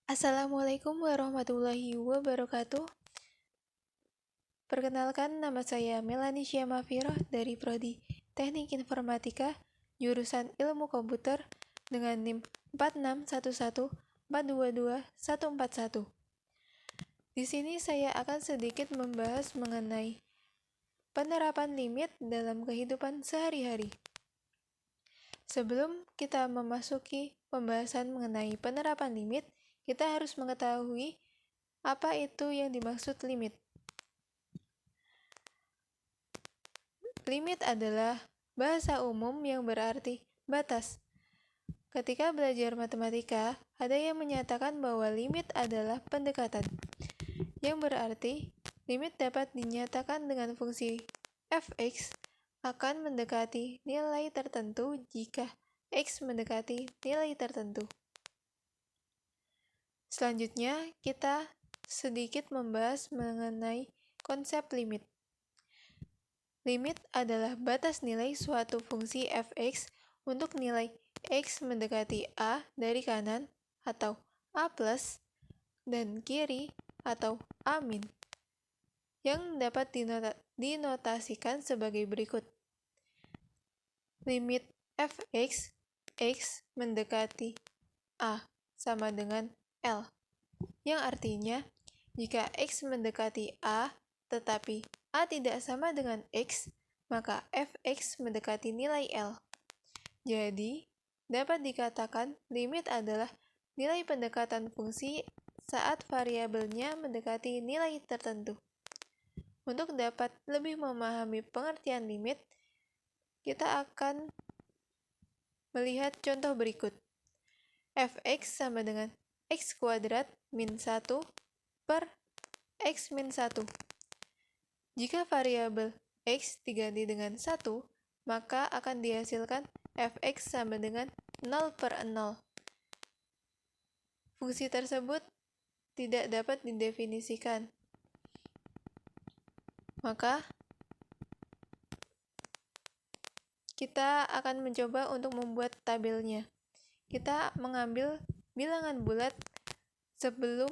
Assalamualaikum warahmatullahi wabarakatuh. Perkenalkan, nama saya Melanie Syamafiroh dari Prodi Teknik Informatika, jurusan Ilmu Komputer dengan NIM 46114224141. Di sini saya akan sedikit membahas mengenai penerapan limit dalam kehidupan sehari-hari. Sebelum kita memasuki pembahasan mengenai penerapan limit, kita harus mengetahui apa itu yang dimaksud limit. Limit adalah bahasa umum yang berarti batas. Ketika belajar matematika, ada yang menyatakan bahwa limit adalah pendekatan, yang berarti limit dapat dinyatakan dengan fungsi f(x) akan mendekati nilai tertentu jika x mendekati nilai tertentu. Selanjutnya, kita sedikit membahas mengenai konsep limit. Limit adalah batas nilai suatu fungsi f(x) untuk nilai x mendekati a dari kanan atau a plus dan kiri atau a min, yang dapat dinotasikan sebagai berikut. Limit f(x) x mendekati a sama dengan L, yang artinya jika x mendekati a tetapi a tidak sama dengan x, maka f(x) mendekati nilai L. Jadi, dapat dikatakan limit adalah nilai pendekatan fungsi saat variabelnya mendekati nilai tertentu. Untuk dapat lebih memahami pengertian limit, kita akan melihat contoh berikut. f(x) sama dengan x kuadrat min 1 per x min 1. Jika variabel x diganti dengan 1, maka akan dihasilkan f(x) sama dengan 0 per 0. Fungsi tersebut tidak dapat didefinisikan. Maka, kita akan mencoba untuk membuat tabelnya. Kita mengambil bilangan bulat sebelum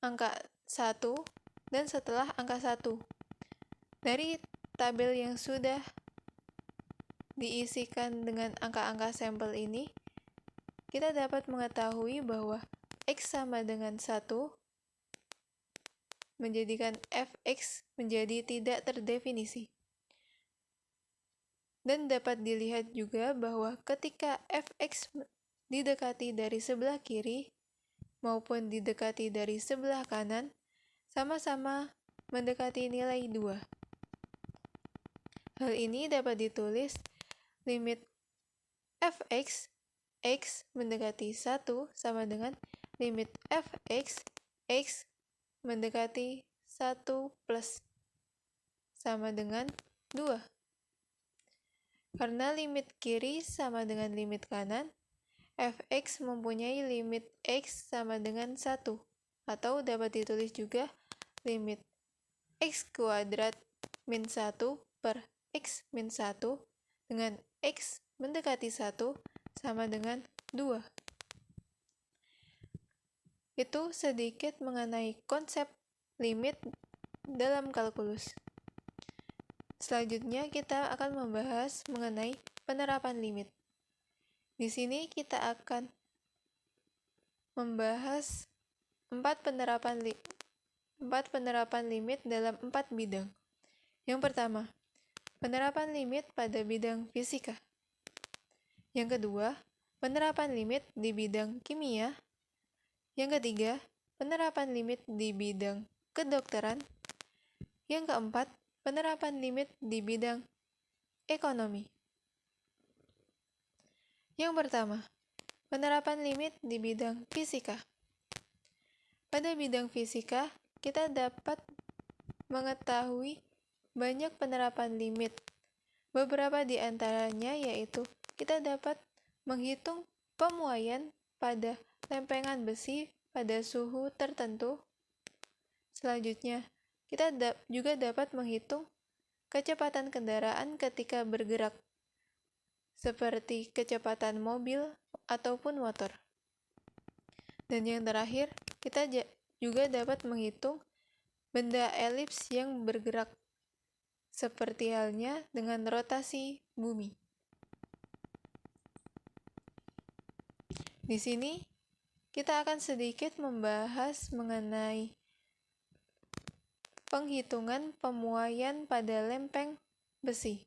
angka 1 dan setelah angka 1. Dari tabel yang sudah diisikan dengan angka-angka sampel ini, kita dapat mengetahui bahwa x sama dengan 1 menjadikan f(x) menjadi tidak terdefinisi. Dan dapat dilihat juga bahwa ketika f(x) didekati dari sebelah kiri maupun didekati dari sebelah kanan, sama-sama mendekati nilai 2. Hal ini dapat ditulis limit f(x) x mendekati 1 sama dengan limit f(x) x mendekati 1 plus sama dengan 2. Karena limit kiri sama dengan limit kanan, f(x) mempunyai limit x sama dengan 1, atau dapat ditulis juga limit x kuadrat min 1 per x min 1 dengan x mendekati 1 sama dengan 2. Itu sedikit mengenai konsep limit dalam kalkulus. Selanjutnya kita akan membahas mengenai penerapan limit. Di sini kita akan membahas 4 penerapan limit dalam 4 bidang. Yang pertama, penerapan limit pada bidang fisika. Yang kedua, penerapan limit di bidang kimia. Yang ketiga, penerapan limit di bidang kedokteran. Yang keempat, penerapan limit di bidang ekonomi. Yang pertama, penerapan limit di bidang fisika. Pada bidang fisika, kita dapat mengetahui banyak penerapan limit. Beberapa di antaranya yaitu kita dapat menghitung pemuaian pada lempengan besi pada suhu tertentu. Selanjutnya, kita juga dapat menghitung kecepatan kendaraan ketika bergerak, seperti kecepatan mobil ataupun motor. Dan yang terakhir, kita juga dapat menghitung benda elips yang bergerak, seperti halnya dengan rotasi bumi. Di sini, kita akan sedikit membahas mengenai penghitungan pemuaian pada lempeng besi.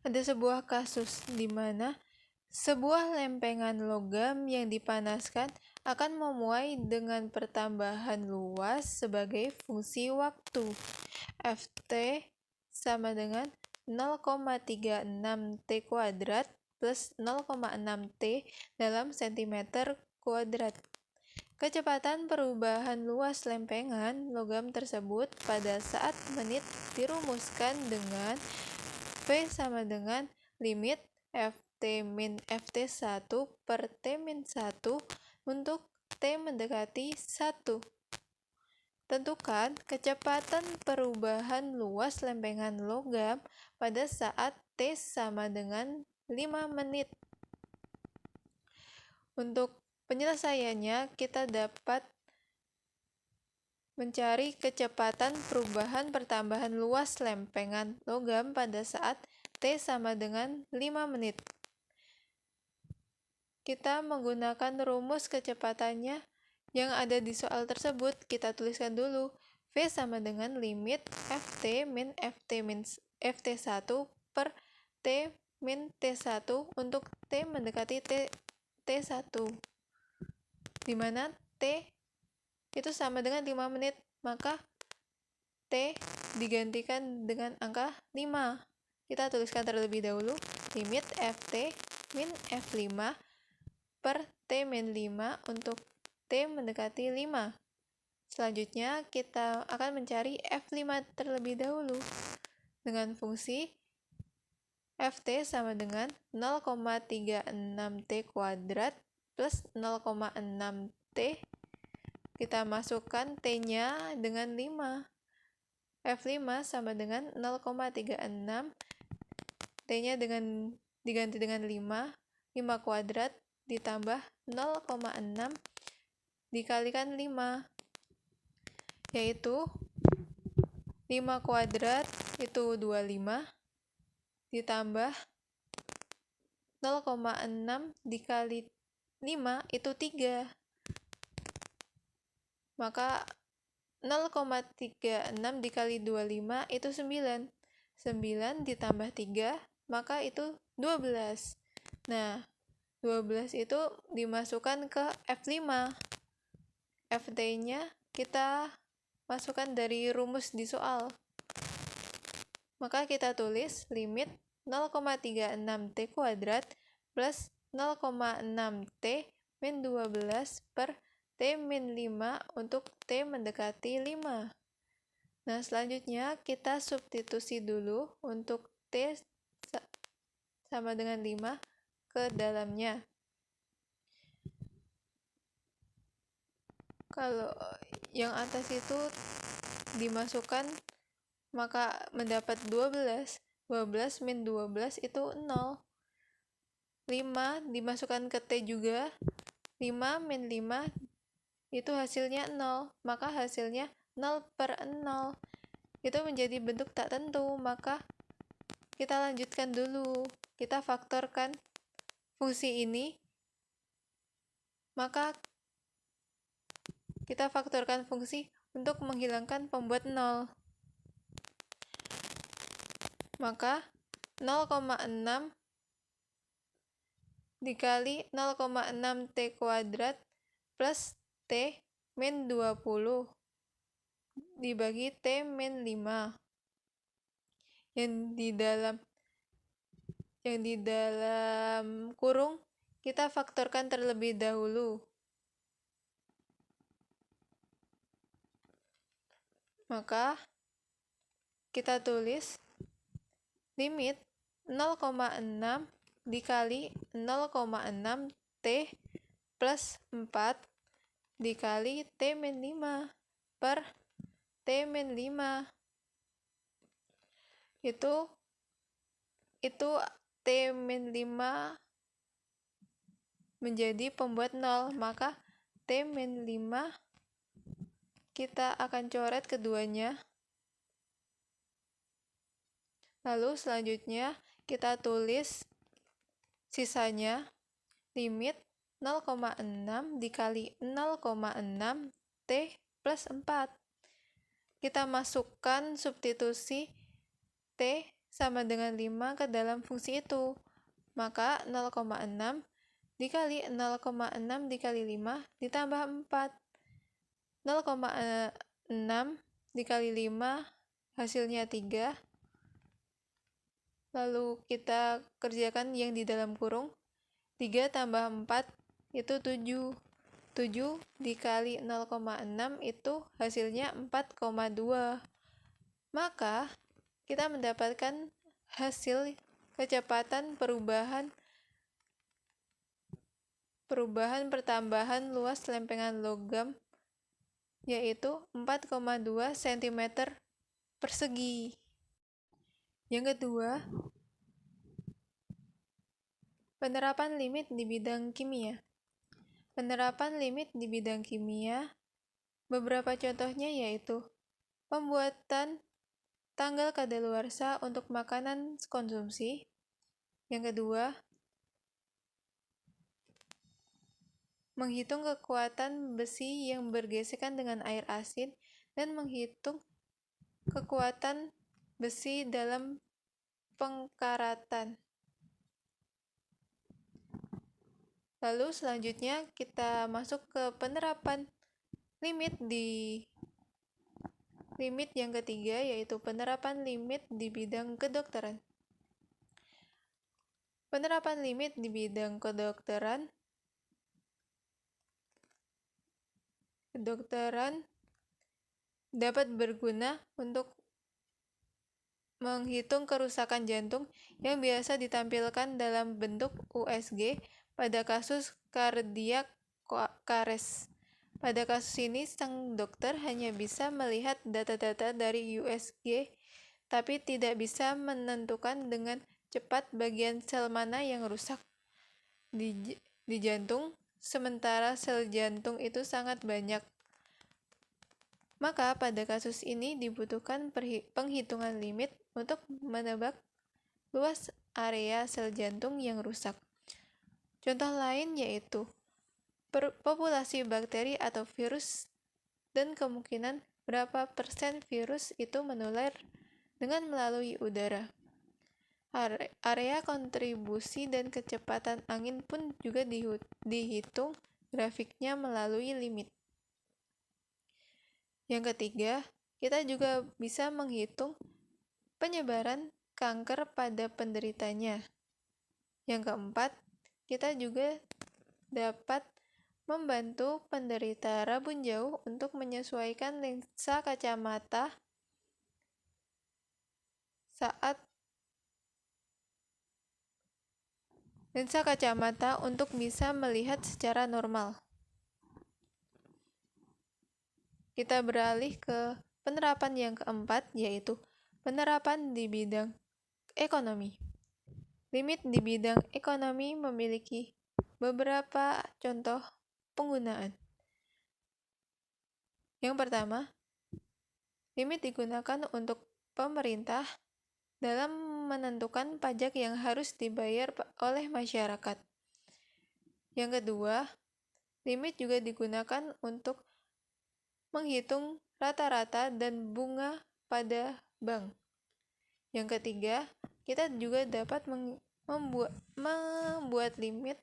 Ada sebuah kasus di mana sebuah lempengan logam yang dipanaskan akan memuai dengan pertambahan luas sebagai fungsi waktu. Ft sama dengan 0,36 T kuadrat plus 0,6 T dalam cm kuadrat. Kecepatan perubahan luas lempengan logam tersebut pada saat menit dirumuskan dengan V sama dengan limit Ft min Ft1 per T min 1 untuk T mendekati 1. Tentukan kecepatan perubahan luas lempengan logam pada saat T sama dengan 5 menit. Untuk penyelesaiannya, kita dapat mencari kecepatan perubahan pertambahan luas lempengan logam pada saat T sama dengan 5 menit. Kita menggunakan rumus kecepatannya yang ada di soal tersebut. Kita tuliskan dulu. V sama dengan limit Ft min Ft1 per T min T1 untuk T mendekati T1. Di mana T itu sama dengan 5 menit, maka T digantikan dengan angka 5. Kita tuliskan terlebih dahulu limit Ft min F5 per T min 5 untuk T mendekati 5. Selanjutnya kita akan mencari F5 terlebih dahulu dengan fungsi Ft sama dengan 0,36 T kuadrat plus 0,6 T. Kita masukkan T-nya dengan 5. F5 sama dengan 0,36. T-nya diganti dengan 5. 5 kuadrat ditambah 0,6 dikalikan 5. Yaitu 5 kuadrat itu 25. Ditambah 0,6 dikali 5 itu 3. Maka 0,36 dikali 25 itu 9. 9 ditambah 3, maka itu 12. Nah, 12 itu dimasukkan ke F5. Ft-nya kita masukkan dari rumus di soal. Maka kita tulis limit 0,36 T kuadrat plus 0,6 T min 12 per T min 5 untuk T mendekati 5. Nah, selanjutnya kita substitusi dulu untuk T sama dengan 5 ke dalamnya. Kalau yang atas itu dimasukkan, maka mendapat 12. 12 min 12 itu 0. 5 dimasukkan ke T juga. 5 min 5 itu hasilnya 0, maka hasilnya 0 per 0. Itu menjadi bentuk tak tentu, maka kita lanjutkan dulu. Kita faktorkan fungsi ini, maka kita faktorkan fungsi untuk menghilangkan pembuat 0. Maka 0,6 dikali 0,6 T kuadrat plus T min 20 dibagi T min 5 yang di dalam kurung kita faktorkan terlebih dahulu. Maka kita tulis limit 0,6 dikali 0,6 T plus 4 dikali T min 5 per T min 5. Itu T min 5 menjadi pembuat 0, maka T-5 kita akan coret keduanya. Lalu selanjutnya kita tulis sisanya, limit 0,6 dikali 0,6 T plus 4. Kita masukkan substitusi T sama dengan 5 ke dalam fungsi itu. Maka 0,6 dikali 0,6 dikali 5 ditambah 4. 0,6 dikali 5 hasilnya 3. Lalu kita kerjakan yang di dalam kurung. 3 tambah 4 itu 7. 7 dikali 0,6 itu hasilnya 4,2. Maka kita mendapatkan hasil kecepatan perubahan pertambahan luas lempengan logam yaitu 4,2 cm persegi. Yang kedua, penerapan limit di bidang kimia. Penerapan limit di bidang kimia, beberapa contohnya yaitu pembuatan tanggal kadaluarsa untuk makanan konsumsi. Yang kedua, menghitung kekuatan besi yang bergesekan dengan air asin dan menghitung kekuatan besi dalam pengkaratan. Lalu selanjutnya kita masuk ke penerapan limit yang ketiga, yaitu penerapan limit di bidang kedokteran. Penerapan limit di bidang kedokteran dapat berguna untuk menghitung kerusakan jantung yang biasa ditampilkan dalam bentuk USG pada kasus kardiak kares. Pada kasus ini, sang dokter hanya bisa melihat data-data dari USG, tapi tidak bisa menentukan dengan cepat bagian sel mana yang rusak di jantung, sementara sel jantung itu sangat banyak. Maka pada kasus ini dibutuhkan penghitungan limit untuk menebak luas area sel jantung yang rusak. Contoh lain yaitu populasi bakteri atau virus dan kemungkinan berapa persen virus itu menular dengan melalui udara. Area kontribusi dan kecepatan angin pun juga dihitung grafiknya melalui limit. Yang ketiga, kita juga bisa menghitung penyebaran kanker pada penderitanya. Yang keempat, kita juga dapat membantu penderita rabun jauh untuk menyesuaikan lensa kacamata untuk bisa melihat secara normal. Kita beralih ke penerapan yang keempat, yaitu penerapan di bidang ekonomi. Limit di bidang ekonomi memiliki beberapa contoh penggunaan. Yang pertama, limit digunakan untuk pemerintah dalam menentukan pajak yang harus dibayar oleh masyarakat. Yang kedua, limit juga digunakan untuk menghitung rata-rata dan bunga pada bank. Yang ketiga, kita juga dapat membuat limit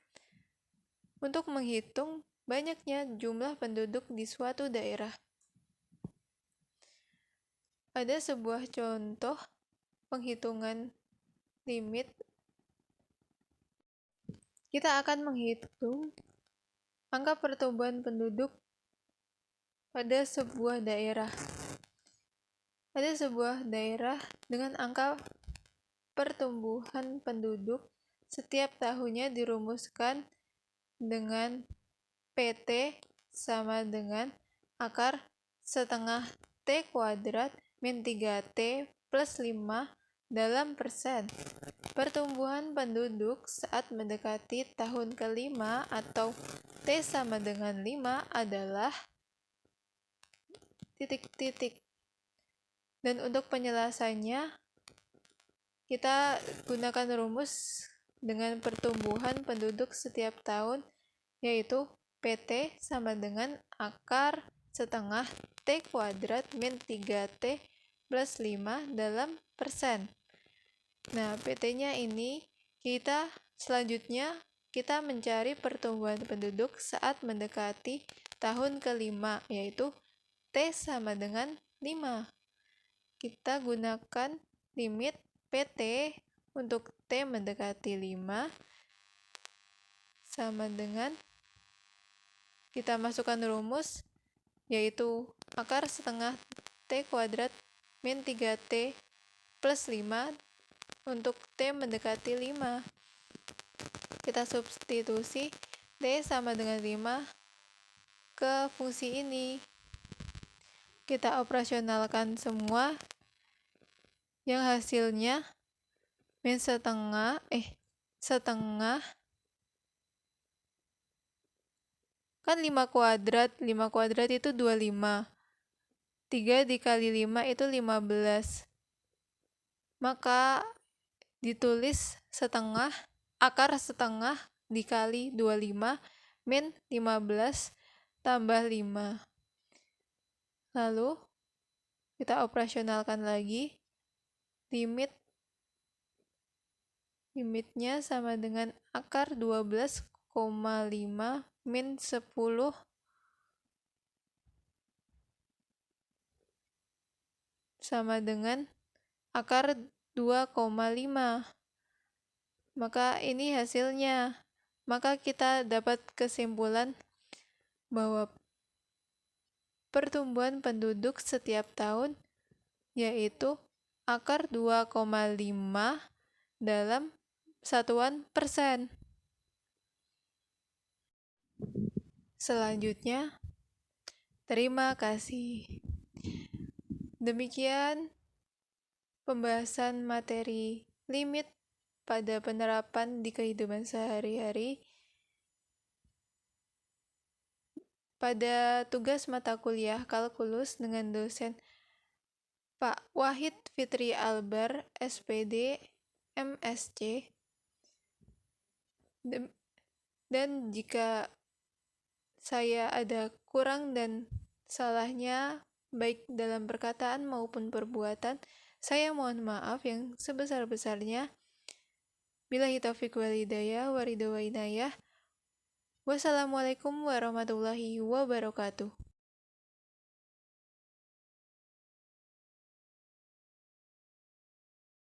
untuk menghitung banyaknya jumlah penduduk di suatu daerah. Ada sebuah contoh penghitungan limit. Kita akan menghitung angka pertumbuhan penduduk pada sebuah daerah. Ada sebuah daerah dengan angka pertumbuhan penduduk setiap tahunnya dirumuskan dengan PT sama dengan akar setengah T kuadrat min 3T plus 5 dalam persen. Pertumbuhan penduduk saat mendekati tahun kelima atau T sama dengan 5 adalah titik-titik. Dan untuk penjelasannya, kita gunakan rumus dengan pertumbuhan penduduk setiap tahun, yaitu PT sama dengan akar setengah T kuadrat min 3T plus 5 dalam persen. Nah, PT-nya ini selanjutnya kita mencari pertumbuhan penduduk saat mendekati tahun kelima, yaitu T sama dengan 5. Kita gunakan limit PT untuk T mendekati 5 sama dengan, kita masukkan rumus, yaitu akar setengah T kuadrat min 3T plus 5 untuk T mendekati 5. Kita substitusi T sama dengan 5 ke fungsi ini. Kita operasionalkan semua, yang hasilnya min setengah kan 5 kuadrat itu 25, 3 dikali 5 itu 15, maka ditulis akar setengah dikali 25 min 15 tambah 5. Lalu kita operasionalkan lagi, limitnya sama dengan akar 12,5 min 10 sama dengan akar 2,5. Maka ini hasilnya. Maka kita dapat kesimpulan bahwa pertumbuhan penduduk setiap tahun yaitu akar 2,5 dalam satuan persen. Selanjutnya, terima kasih. Demikian pembahasan materi limit pada penerapan di kehidupan sehari-hari pada tugas mata kuliah kalkulus dengan dosen Pak Wahid Fitri Albar, SPD, MSc. Dan jika saya ada kurang dan salahnya, baik dalam perkataan maupun perbuatan, saya mohon maaf yang sebesar-besarnya. Billahi taufiq wal hidayah, waridho wa inayah. Wassalamualaikum warahmatullahi wabarakatuh.